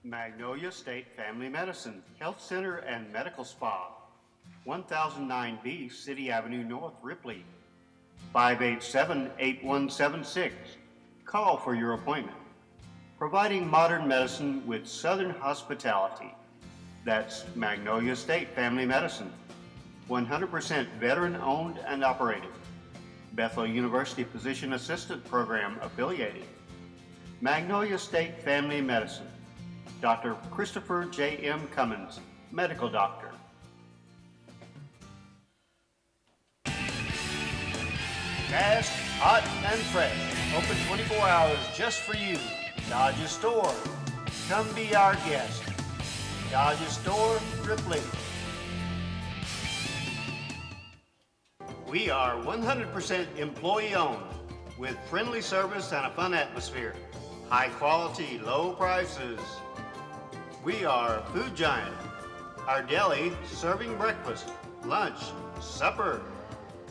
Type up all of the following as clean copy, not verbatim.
Magnolia State Family Medicine, Health Center and Medical Spa, 1009B City Avenue North, Ripley, 587-8176. Call for your appointment. Providing modern medicine with Southern hospitality. That's Magnolia State Family Medicine, 100% veteran-owned and operated. Bethel University Physician Assistant Program affiliated. Magnolia State Family Medicine. Dr. Christopher J. M. Cummins, Medical Doctor. Fast, hot, and fresh. Open 24 hours just for you. Dodge's Store. Come be our guest. Dodge's Store, Ripley. We are 100% employee owned with friendly service and a fun atmosphere. High quality, low prices. We are Food Giant. Our deli serving breakfast, lunch, supper.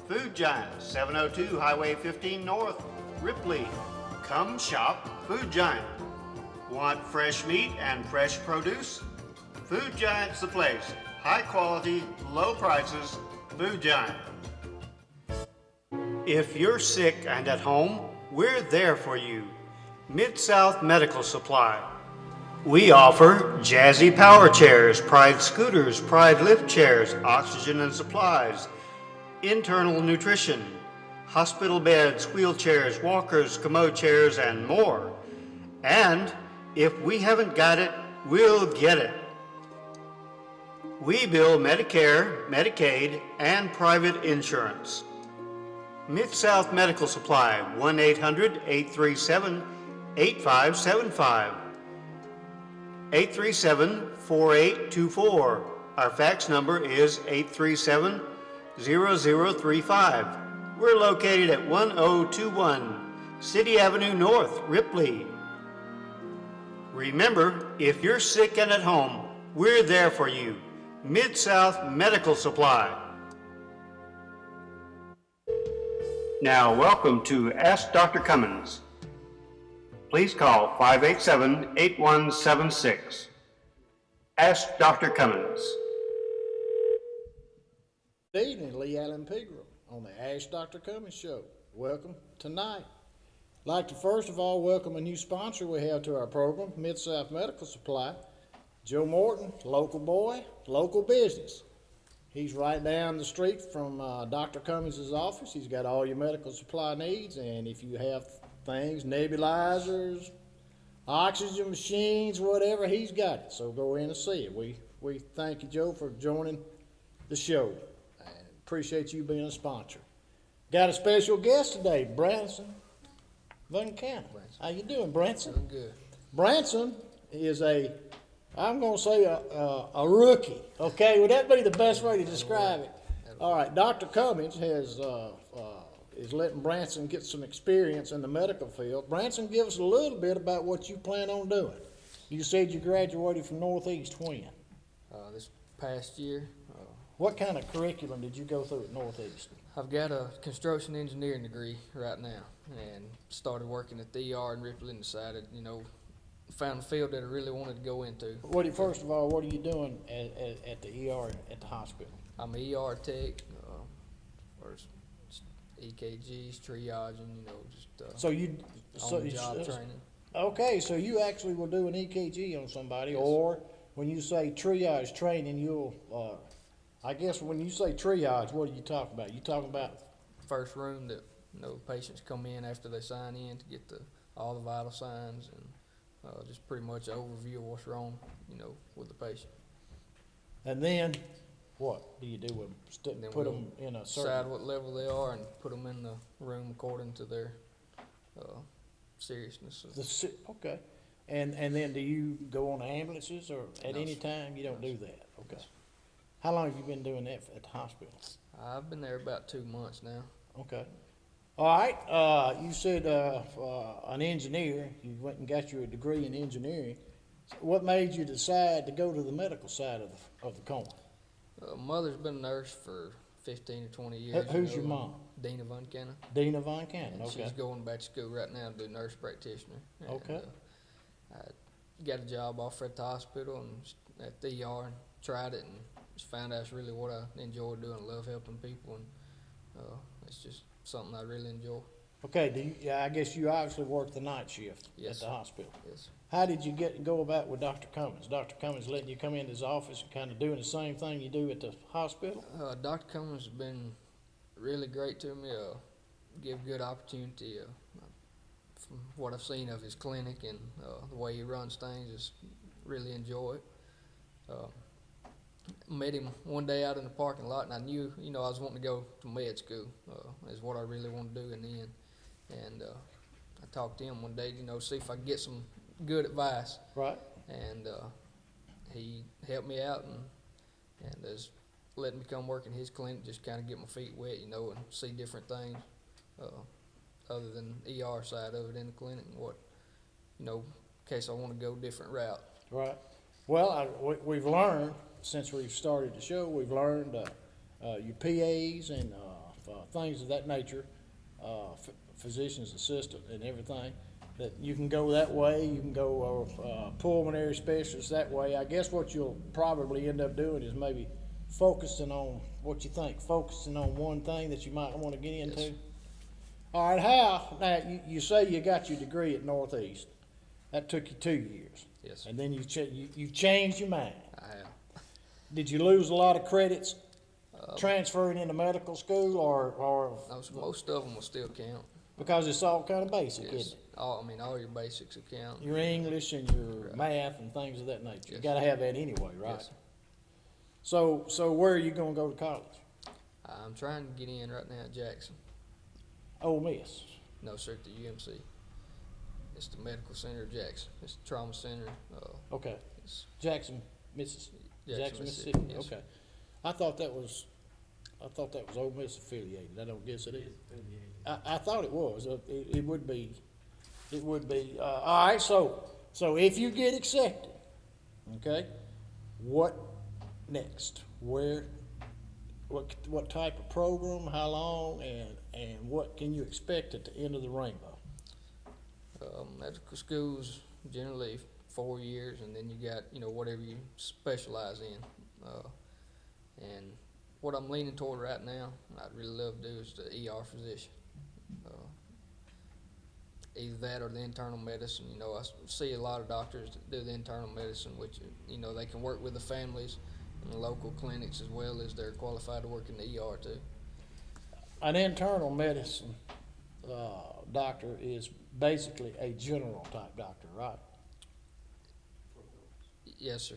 Food Giant, 702 Highway 15 North, Ripley. Come shop Food Giant. Want fresh meat and fresh produce? Food Giant's the place. High quality, low prices, Food Giant. If you're sick and at home, we're there for you. Mid-South Medical Supply. We offer Jazzy Power Chairs, Pride Scooters, Pride Lift Chairs, oxygen and supplies, internal nutrition, hospital beds, wheelchairs, walkers, commode chairs, and more. And if we haven't got it, we'll get it. We bill Medicare, Medicaid, and private insurance. Mid-South Medical Supply, 1-800-837-8575. 837-4824. Our fax number is 837-0035. We're located at 1021 City Avenue North, Ripley. Remember, if you're sick and at home, we're there for you. Mid-South Medical Supply. Now, welcome to Ask Dr. Cummins. Please call 587-8176. Ask Dr. Cummins. Good evening, Lee Allen Pegram on the Ask Dr. Cummins Show. Welcome tonight. I'd like to first of all welcome a new sponsor we have to our program, Mid-South Medical Supply. Joe Morton, local boy, local business. He's right down the street from Dr. Cummins' office. He's got all your medical supply needs, and if you have things, nebulizers, oxygen machines, whatever, he's got it. So go in and see it. We thank you, Joe, for joining the show. I appreciate you being a sponsor. Got a special guest today, Branson Van Cannon. How you doing, Branson? Doing good. Branson is I'm going to say a rookie. Okay, would that be the best way to describe it? All right, Dr. Cummins is letting Branson get some experience in the medical field. Branson, give us a little bit about what you plan on doing. You said you graduated from Northeast when? This past year. What kind of curriculum did you go through at Northeast? I've got a construction engineering degree right now and started working at the ER in Ripley and decided, found a field that I really wanted to go into. First of all, what are you doing at the ER at the hospital? I'm an ER tech, first EKGs, triaging, on-the-job training. Okay, so you actually will do an EKG on somebody, yes. Or when you say triage training, you'll, I guess when you say triage, what are you talking about? You talking about? First room that, patients come in after they sign in to get all the vital signs and just pretty much an overview of what's wrong, with the patient. And then, what do you do with them? Put them in a certain... Decide what level they are and put them in the room according to their seriousness. Okay. And then do you go on ambulances or at No, any time? You don't do that? Okay. No. How long have you been doing that at the hospital? I've been there about 2 months now. Okay. All right. You said an engineer. You went and got your degree in engineering. So what made you decide to go to the medical side of the coin? Mother's been a nurse for 15 or 20 years. Who's your mom? Dina Von Cannon. Dina Von Cannon. Okay. She's going back to school right now to do nurse practitioner. Okay. I got a job offer at the hospital and at the ER and tried it and just found out it's really what I enjoy doing. I love helping people, and it's just something I really enjoy. Okay, yeah, I guess you obviously work the night shift at Yes. the hospital. Yes. How did you go about with Dr. Cummins? Dr. Cummins letting you come into his office and kind of doing the same thing you do at the hospital? Dr. Cummins has been really great to me. Give good opportunity. From what I've seen of his clinic and the way he runs things, just really enjoy it. Met him one day out in the parking lot, and I knew, I was wanting to go to med school. Is what I really want to do in the end. And I talked to him one day, see if I could get some good advice. Right. And he helped me out and has let me come work in his clinic, just kind of get my feet wet, and see different things other than ER side of it in the clinic, and what, in case I want to go a different route. Right. Well, we've learned, since we've started the show, we've learned your PAs and things of that nature, physician's assistant and everything, that you can go that way. You can go pulmonary specialist that way. I guess what you'll probably end up doing is maybe focusing on what you think, focusing on one thing that you might want to get into. Yes. All right, how, now you say you got your degree at Northeast. That took you 2 years. Yes. And then you changed your mind. I have. Did you lose a lot of credits transferring into medical school, or Most of them will still count. because it's all kind of basic, Yes. isn't it? All your basics will count. Your English and your Right. math and things of that nature. You Yes. got to have that anyway, right? Yes. So where are you going to go to college? I'm trying to get in right now at Jackson. Ole Miss. No, sir, at the UMC. It's the Medical Center of Jackson. It's the Trauma Center. Okay. It's Jackson, Mississippi. Jackson, Mississippi. yes. Okay. I thought that was Ole Miss affiliated. I don't guess it is. I thought it was. It would be. It would be. All right. So if you get accepted, okay, what next? What type of program? How long? And what can you expect at the end of the rainbow? Medical schools generally 4 years, and then you got whatever you specialize in. And what I'm leaning toward right now, I'd really love to do is the ER physician. Either that or the internal medicine. I see a lot of doctors that do the internal medicine, which they can work with the families in the local clinics as well as they're qualified to work in the ER too. An internal medicine doctor is basically a general type doctor, right? Yes, sir.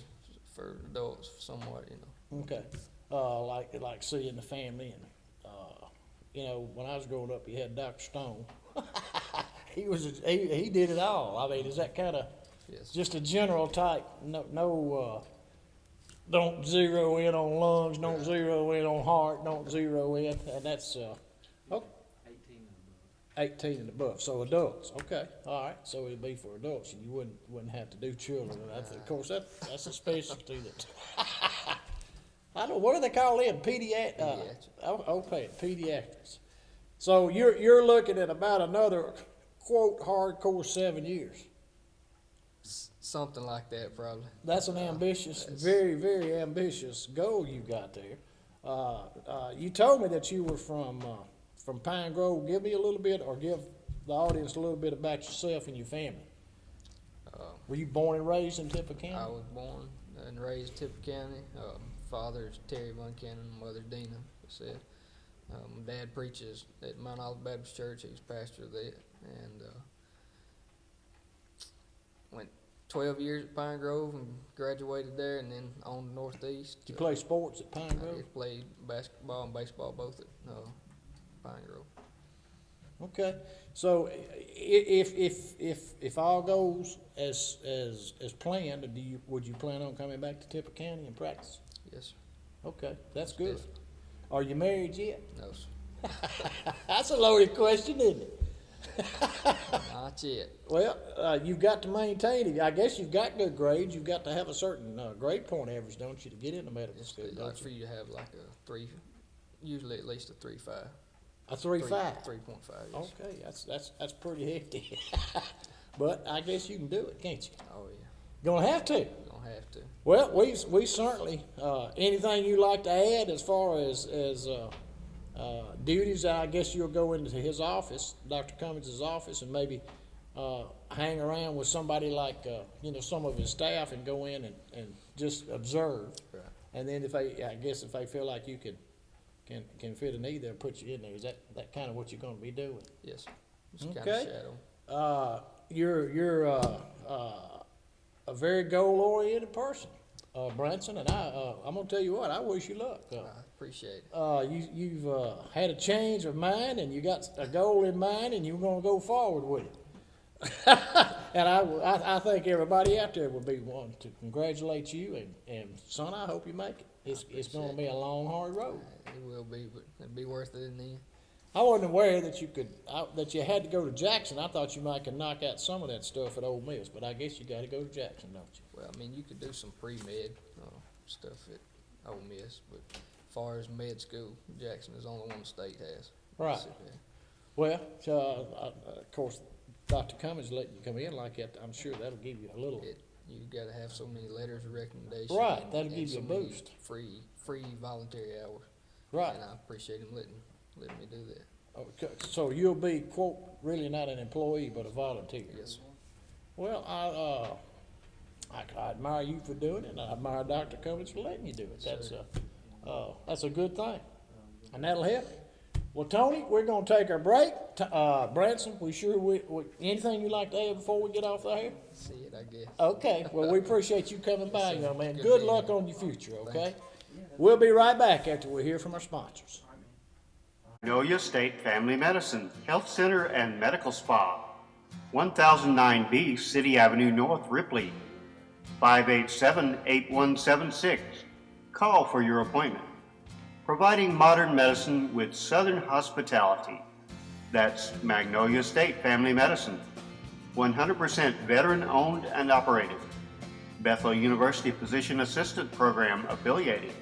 For adults, somewhat, Okay. Like seeing the family, and when I was growing up, you had Dr. Stone. He did it all. I mean, is that kind of Yes. just a general type? No. Don't zero in on lungs. Don't zero in on heart. Don't zero in, and that's 18 and above. So adults, okay, all right. So it'd be for adults, and you wouldn't have to do children. And of course, that's a specialty that I don't. What do they call them? Pediatrics. Okay, pediatrics. So you're looking at about another quote hardcore 7 years. Something like that, probably. That's an ambitious, very, very ambitious goal you got there. You told me that you were from Pine Grove. Give me a little bit, or give the audience a little bit about yourself and your family. Were you born and raised in Tippah County? I was born and raised in Tippah County. Father's Terry Von Cannon, mother Dina. Said. My dad preaches at Mount Olive Baptist Church. He was pastor there, and went 12 years at Pine Grove and graduated there, and then on to Northeast. Did you play sports at Pine I Grove? did play basketball and baseball both at Pine Grove. Okay, so if all goes as planned, would you plan on coming back to Tippah County and practice? Yes, sir. Okay, that's good. Definitely. Are you married yet? No, sir. That's a loaded question, isn't it? Not yet. Well, you've got to maintain it. I guess you've got good grades. You've got to have a certain grade point average, don't you, to get into medical school? It's like for you to have like a 3, usually at least a 3.5. A 3.5. 3.5. Yes. Okay, that's pretty hefty. But I guess you can do it, can't you? Oh Gonna have to. Gonna have to. Well, we certainly, anything you like to add as far as duties, I guess you'll go into his office, Dr. Cummins' office, and maybe hang around with somebody like, some of his staff and go in and just observe. Right. And then if they feel like you can fit a need, they'll put you in there. Is that kind of what you're gonna be doing? Yes, sir. Just kind Okay. of shadow. You're a very goal-oriented person, Branson, and I'm gonna tell you what, I wish you luck. I appreciate it. You've had a change of mind, and you got a goal in mind, and you're gonna go forward with it. And I think everybody out there will be wanting to congratulate you, and son, I hope you make it. It's gonna be a long, hard road. It will be, but it'll be worth it in the end. I wasn't aware that that you had to go to Jackson. I thought you might could knock out some of that stuff at Ole Miss, but I guess you got to go to Jackson, don't you? Well, I mean, you could do some pre-med stuff at Ole Miss, but as far as med school, Jackson is the only one the state has. Right. Sit there. Well, of course, Dr. Cummins letting you come in like that, I'm sure that'll give you a little. You got to have so many letters of recommendation. Right, and- that'll and give you so a many boost. Free voluntary hours. Right. And I appreciate him letting me do that. Okay, so you'll be, quote, really not an employee, but a volunteer. Yes, sir. Well, I admire you for doing it, and I admire Dr. Cummins for letting you do it. That's a good thing, and that'll help. Well, Tony, we're gonna take our break. Branson, anything you'd like to add before we get off the air? See it, I guess. Okay, well, we appreciate you coming by, young man. Good Good being luck here. on your future, okay? Thank We'll be right back after we hear from our sponsors. Magnolia State Family Medicine, Health Center and Medical Spa, 1009B City Avenue North, Ripley, 587-8176. Call for your appointment. Providing modern medicine with Southern hospitality. That's Magnolia State Family Medicine, 100% veteran-owned and operated. Bethel University Physician Assistant Program affiliated.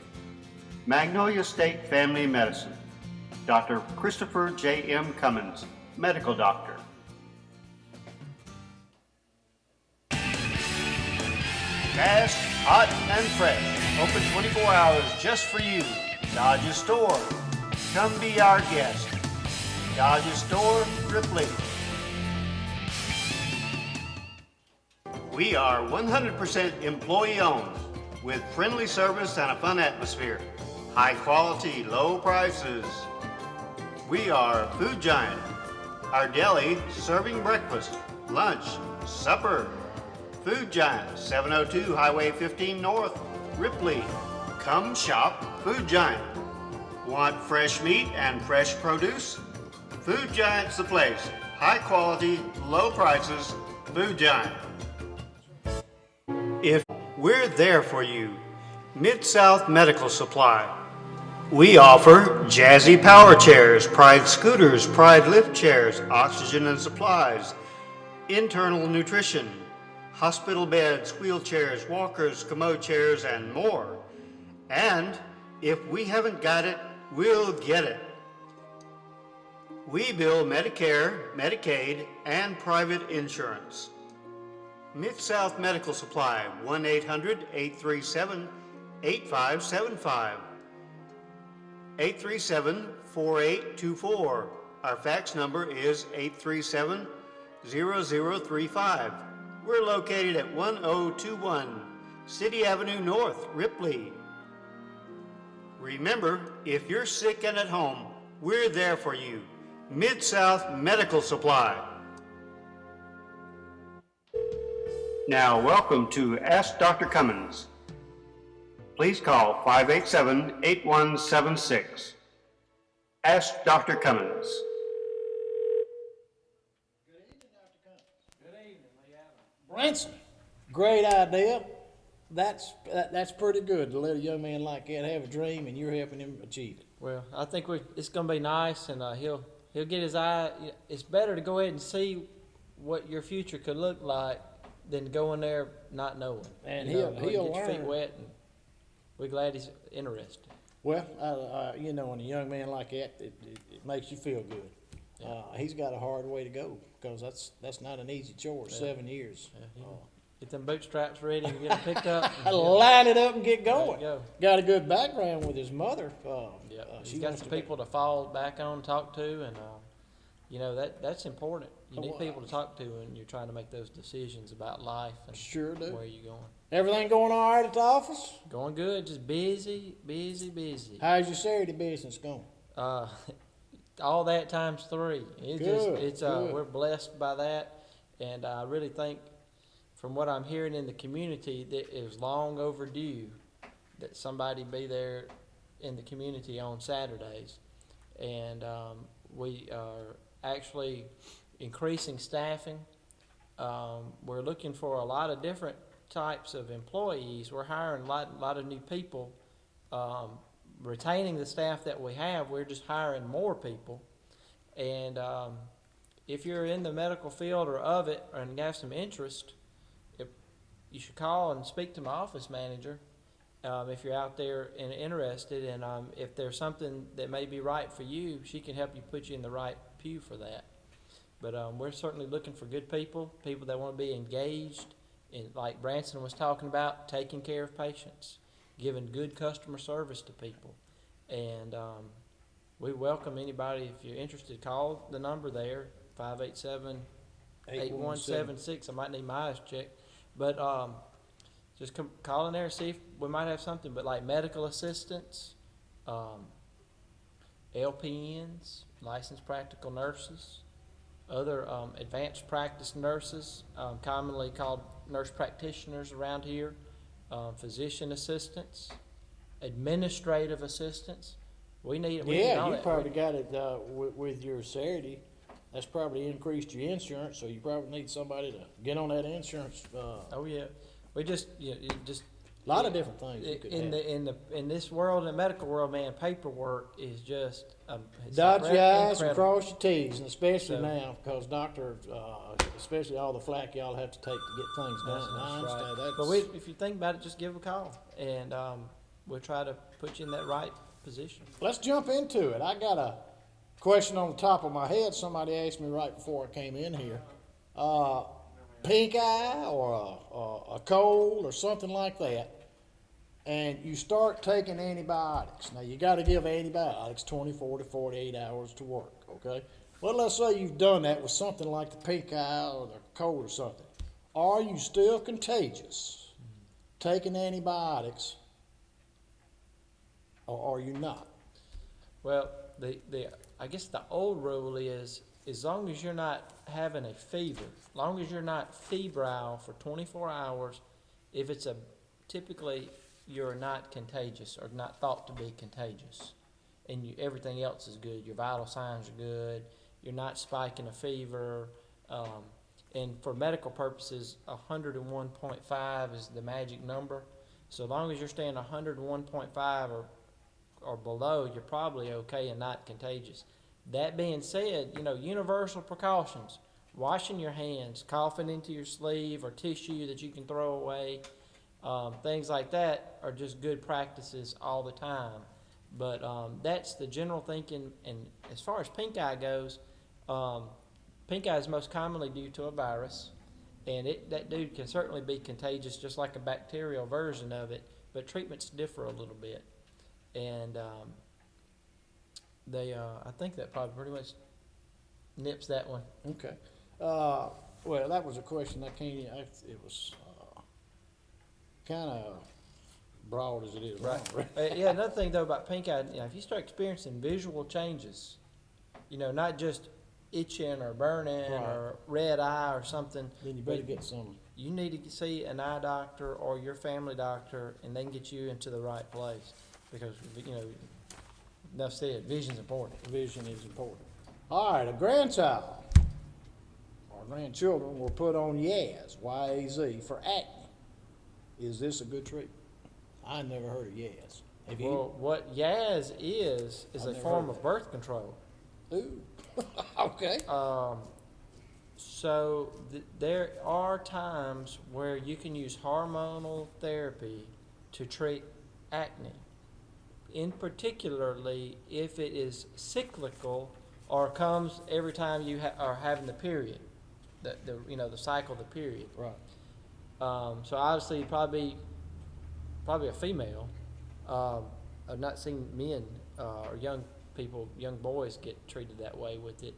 Magnolia State Family Medicine. Dr. Christopher J.M. Cummins, Medical Doctor. Fast, hot, and fresh. Open 24 hours just for you. Dodge's Store. Come be our guest. Dodge's Store, Ripley. We are 100% employee owned with friendly service and a fun atmosphere. High quality, low prices. We are Food Giant. Our deli serving breakfast, lunch, supper. Food Giant, 702 Highway 15 North, Ripley. Come shop Food Giant. Want fresh meat and fresh produce? Food Giant's the place. High quality, low prices, Food Giant. If we're there for you, Mid-South Medical Supply. We offer Jazzy Power Chairs, Pride Scooters, Pride Lift Chairs, oxygen and supplies, internal nutrition, hospital beds, wheelchairs, walkers, commode chairs, and more. And if we haven't got it, we'll get it. We bill Medicare, Medicaid, and private insurance. Mid-South Medical Supply, 1-800-837-8575. 837-4824. Our fax number is 837-0035. We're located at 1021 City Avenue North, Ripley. Remember, if you're sick and at home, we're there for you. Mid-South Medical Supply. Now, welcome to Ask Dr. Cummins. Please call 587-8176. Ask Dr. Cummins. Good evening, Dr. Cummins. Good evening, Lee Allen. Branson, great idea. That's pretty good to let a young man like that have a dream, and you're helping him achieve it. Well, I think it's going to be nice, and he'll get his eye. It's better to go ahead and see what your future could look like than going there not knowing. And he'll he'll get your learn. feet wet, and we're glad he's interested. Well, and a young man like that, it makes you feel good. He's got a hard way to go because that's not an easy chore. 7 years. Yeah, Get them bootstraps ready and get them picked up. Line it up and get There you going. go. Got a good background with his mother. He's She got wants some to be- people to fall back on, talk to, and you know that's important. You need Well, people to talk to when you're trying to make those decisions about life and Sure do. where you're going. Everything going all right at the office? Going good, just busy. How's your Saturday business going? All that times 3. Good. We're blessed by that, and I really think, from what I'm hearing in the community, that it was long overdue that somebody be there in the community on Saturdays, and we are actually increasing staffing. We're looking for a lot of different types of employees. We're hiring a lot of new people. Retaining the staff that we have, we're just hiring more people. And if you're in the medical field or of it and have some interest, you should call and speak to my office manager if you're out there and interested. And if there's something that may be right for you, she can help you put you in the right pew for that. But we're certainly looking for good people that want to be engaged in, like Branson was talking about, taking care of patients, giving good customer service to people. And we welcome anybody. If you're interested, call the number there, 587-8176. I might need my eyes checked. But just call in there and see if we might have something. But like medical assistants, LPNs, licensed practical nurses, other advanced practice nurses, commonly called nurse practitioners around here, physician assistants, administrative assistants. We need all Yeah, you that. probably got it with your Saturday. That's probably increased your insurance, so you probably need somebody to get on that insurance. Oh yeah, we just just A lot of different things you could have. in this world, in the medical world, man, paperwork is just Dot your I's and incredible. cross your T's, and especially So- now, because doctor, especially all the flack y'all have to take to get things done. That's I right. understand that. But if you think about it, just give a call, and we'll try to put you in that right position. Let's jump into it. I got a question on the top of my head. Somebody asked me right before I came in here. Pink eye or a cold or something like that, and you start taking antibiotics. Now, you got to give antibiotics 24 to 48 hours to work, okay? Well, let's say you've done that with something like the pink eye or the cold or something. Are you still contagious taking antibiotics, or are you not? Well, I guess the old rule is, as long as you're not having a fever, as long as you're not febrile for 24 hours, if it's typically you're not contagious or not thought to be contagious, and everything else is good. Your vital signs are good. You're not spiking a fever. And for medical purposes, 101.5 is the magic number. So long as you're staying 101.5 or below, you're probably okay and not contagious. That being said, universal precautions, washing your hands, coughing into your sleeve or tissue that you can throw away, things like that are just good practices all the time. But that's the general thinking. And as far as pink eye goes, pink eye is most commonly due to a virus, and that dude can certainly be contagious, just like a bacterial version of it, but treatments differ a little bit. And I think that probably pretty much nips that one. Okay. Well, that was a question that it was kind of broad as it is. Right. Long. Yeah, another thing, though, about pink eye, if you start experiencing visual changes, not just itching or burning Right. or red eye or something, Then you better get some. you need to see an eye doctor or your family doctor, and they can get you into the right place. Because, enough said, vision's important. Vision is important. All right, a grandchild or grandchildren were put on Yaz, Y-A-Z, for acne. Is this a good treatment? I never heard of Yaz. Have you? Well, what Yaz is I've a never form heard of of birth control. Ooh. Okay. So there are times where you can use hormonal therapy to treat acne, in particularly if it is cyclical or comes every time you are having the period, the cycle of the period. Right. So obviously probably a female. I've not seen men or young people, young boys get treated that way with it.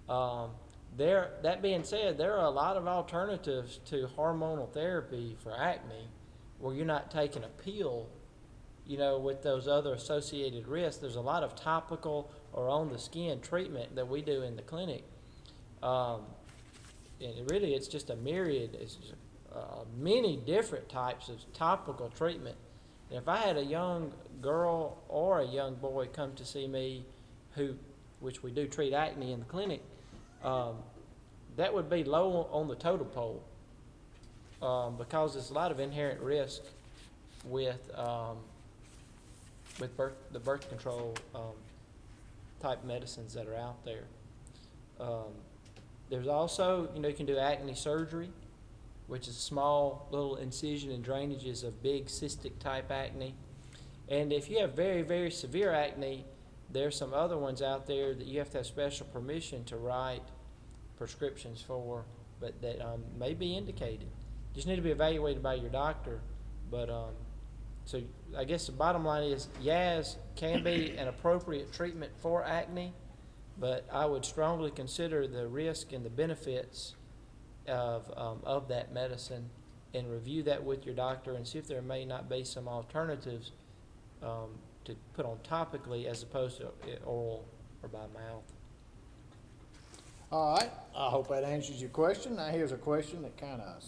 That being said, there are a lot of alternatives to hormonal therapy for acne where you're not taking a pill, with those other associated risks. There's a lot of topical or on the skin treatment that we do in the clinic. And really, it's just a myriad, many different types of topical treatment. And if I had a young girl or a young boy come to see me, which we do treat acne in the clinic, that would be low on the totem pole because there's a lot of inherent risk with the birth control type medicines that are out there. There's also, you can do acne surgery, which is small little incision and drainages of big cystic type acne. And if you have very, very severe acne, there's some other ones out there that you have to have special permission to write prescriptions for, but that may be indicated. Just need to be evaluated by your doctor. But so I guess the bottom line is Yaz can be an appropriate treatment for acne, but I would strongly consider the risk and the benefits of that medicine and review that with your doctor and see if there may not be some alternatives to put on topically as opposed to oral or by mouth. All right, I hope that answers your question. Now here's a question that kind of,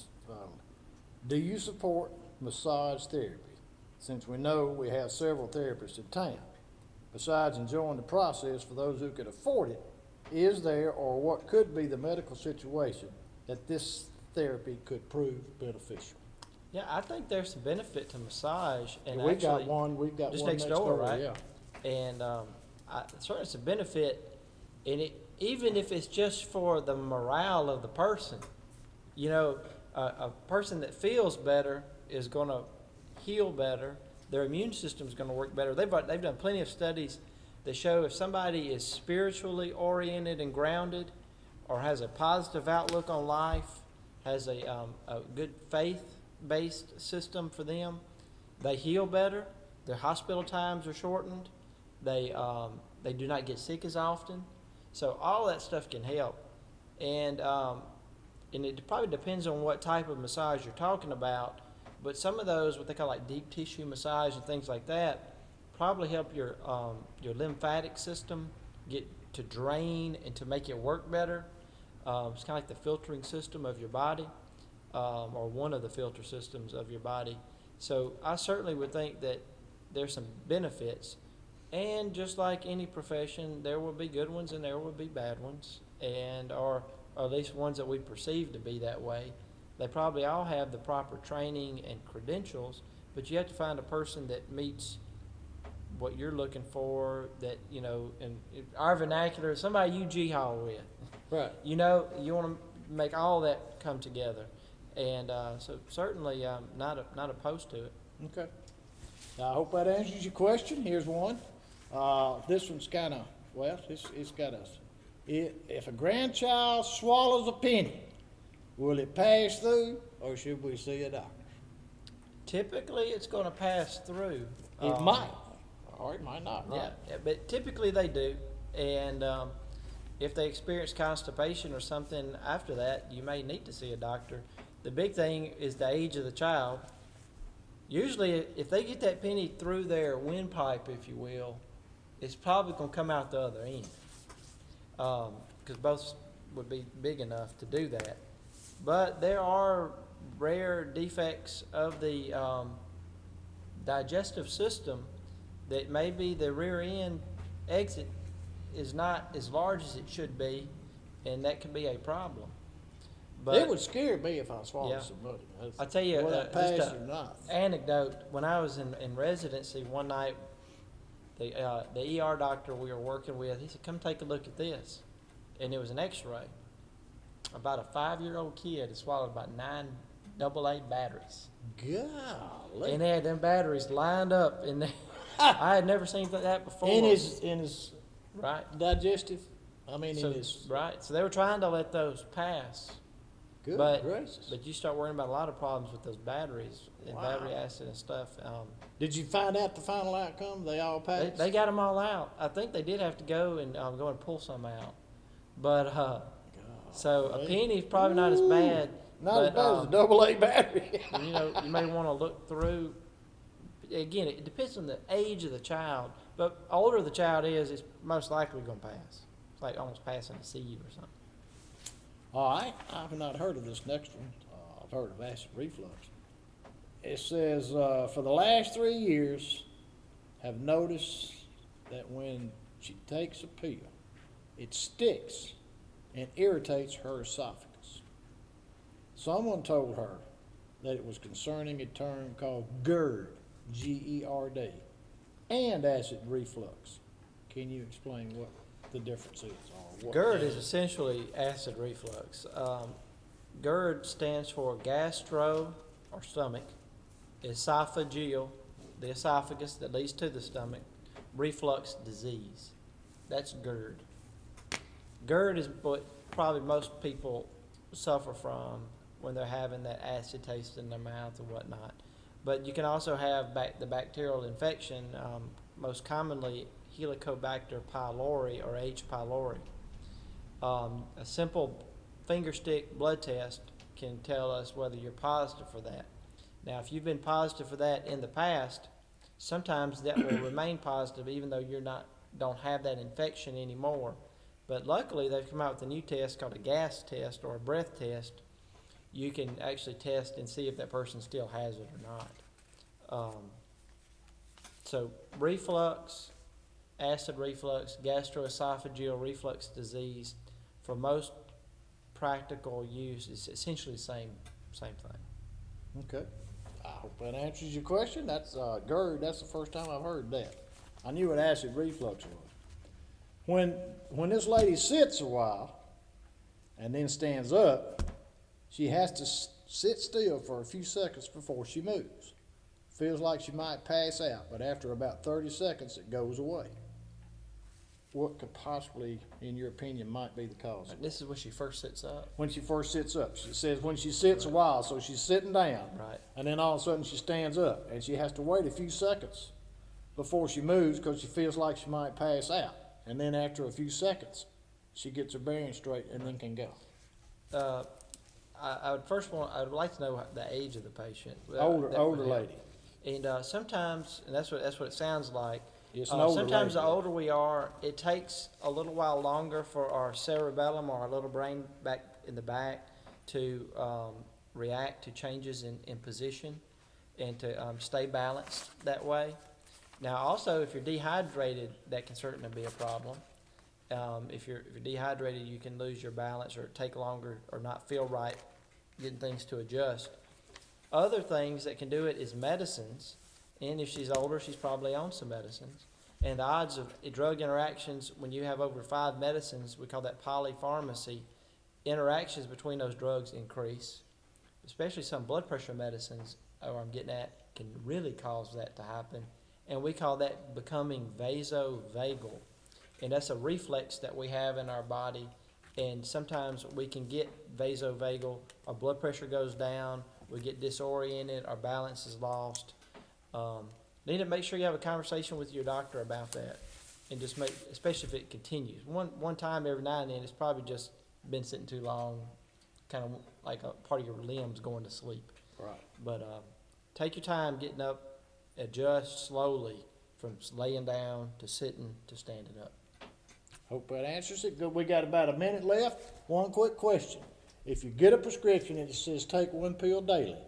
do you support massage therapy? Since we know we have several therapists in town, besides enjoying the process for those who could afford it, is there or what could be the medical situation that this therapy could prove beneficial? Yeah, I think there's some benefit to massage, and We've got one just next door, right? Yeah. And certainly it's a benefit, and even if it's just for the morale of the person, a person that feels better is going to heal better. Their immune system is going to work better. They've done plenty of studies that show if somebody is spiritually oriented and grounded, or has a positive outlook on life, has a good faith-based system for them, they heal better. Their hospital times are shortened. They do not get sick as often. So all that stuff can help. And it probably depends on what type of massage you're talking about. But some of those, what they call like deep tissue massage and things like that, probably help your lymphatic system get to drain and to make it work better. It's kind of like the filtering system of your body, or one of the filter systems of your body. So I certainly would think that there's some benefits. And just like any profession, there will be good ones and there will be bad ones, or at least ones that we perceive to be that way. They probably all have the proper training and credentials, but you have to find a person that meets what you're looking for, that, in our vernacular, somebody you G-haul with. Right. You want to make all that come together. And so certainly not opposed to it. Okay. Now, I hope that answers your question. Here's one. This one's kind of, it's got us. If a grandchild swallows a penny, will it pass through, or should we see a doctor? Typically, it's going to pass through. It might, or it might not, right? Yeah, but typically they do. And if they experience constipation or something after that, you may need to see a doctor. The big thing is the age of the child. Usually, if they get that penny through their windpipe, if you will, it's probably going to come out the other end, because both would be big enough to do that. But there are rare defects of the digestive system that maybe the rear end exit is not as large as it should be, and that can be a problem. But it would scare me if I swallowed some money. I'll tell you, whether it just passed an or not. anecdote. When I was in residency one night, the ER doctor we were working with, he said, "Come take a look at this," and it was an X-ray. About a 5-year-old kid had swallowed about 9 AA batteries. Golly. And they had them batteries lined up in there. I had never seen that before. In his right digestive, so, right. So they were trying to let those pass. Good but gracious. but you start worrying about a lot of problems with those batteries and Wow. battery acid and stuff. Did you find out the final outcome? They all passed? They got them all out. I think they did have to go and pull some out, but so a Golly. penny is probably not as bad. Not as but, bad as a AA battery. you know, you may want to look through. Again, it depends on the age of the child, but older the child is, it's most likely going to pass. It's like almost passing a seed or something. All right, I've not heard of this next one. I've heard of acid reflux. It says, for the last 3 years, have noticed that when she takes a pill, it sticks and irritates her esophagus. Someone told her that it was concerning a term called GERD, G-E-R-D, and acid reflux. Can you explain what the difference is? Or what GERD is essentially acid reflux. GERD stands for gastro, or stomach, esophageal, the esophagus that leads to the stomach, reflux disease. That's GERD. GERD is what probably most people suffer from when they're having that acid taste in their mouth and whatnot. But you can also have the bacterial infection, most commonly Helicobacter pylori or H. pylori. A simple finger stick blood test can tell us whether you're positive for that. Now, if you've been positive for that in the past, sometimes that will remain positive even though don't have that infection anymore. But luckily, they've come out with a new test called a gas test or a breath test. You can actually test and see if that person still has it or not. So reflux, acid reflux, gastroesophageal reflux disease, for most practical use, is essentially the same thing. Okay. I hope that answers your question. That's GERD. That's the first time I've heard that. I knew what acid reflux was. When this lady sits a while and then stands up, she has to sit still for a few seconds before she moves. Feels like she might pass out, but after about 30 seconds, it goes away. What could possibly, in your opinion, might be the cause? This is when she first sits up. When she first sits up. She says when she sits a while, so she's sitting down. Right. And then all of a sudden she stands up, and she has to wait a few seconds before she moves because she feels like she might pass out. And then after a few seconds, she gets her bearings straight and then can go. I would like to know the age of the patient. Older That would help. lady. And sometimes, and that's what it sounds like. It's an older Sometimes lady. the older we are, it takes a little while longer for our cerebellum or our little brain back in the back to react to changes in position and to stay balanced that way. Now, also, if you're dehydrated, that can certainly be a problem. If you're dehydrated, you can lose your balance or take longer or not feel right getting things to adjust. Other things that can do it is medicines, and if she's older, she's probably on some medicines. And the odds of drug interactions, when you have over 5 medicines, we call that polypharmacy, interactions between those drugs increase, especially some blood pressure medicines, or I'm getting at, can really cause that to happen. And we call that becoming vasovagal. And that's a reflex that we have in our body. And sometimes we can get vasovagal, our blood pressure goes down, we get disoriented, our balance is lost. Need to make sure you have a conversation with your doctor about that. And just especially if it continues. One time every now and then, it's probably just been sitting too long, kind of like a part of your limbs going to sleep. Right. But take your time getting up, adjust slowly from laying down to sitting to standing up. Hope that answers it. Good. We got about a minute left. One quick question. If you get a prescription and it says take 1 pill daily,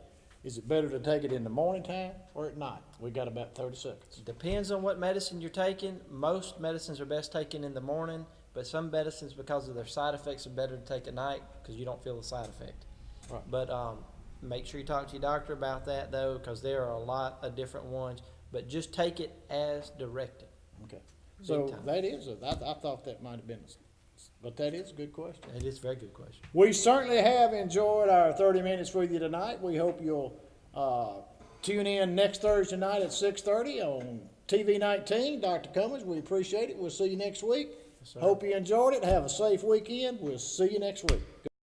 is it better to take it in the morning time or at night? We got about 30 seconds. Depends on what medicine you're taking. Most medicines are best taken in the morning, but some medicines, because of their side effects, are better to take at night because you don't feel the side effect. Right. But make sure you talk to your doctor about that, though, because there are a lot of different ones. But just take it as directed. Okay. So time. that is, I thought that might have been, but that is a good question. It is a very good question. We certainly have enjoyed our 30 minutes with you tonight. We hope you'll tune in next Thursday night at 6:30 on TV 19. Dr. Cummins, we appreciate it. We'll see you next week. Yes, sir. Hope you enjoyed it. Have a safe weekend. We'll see you next week.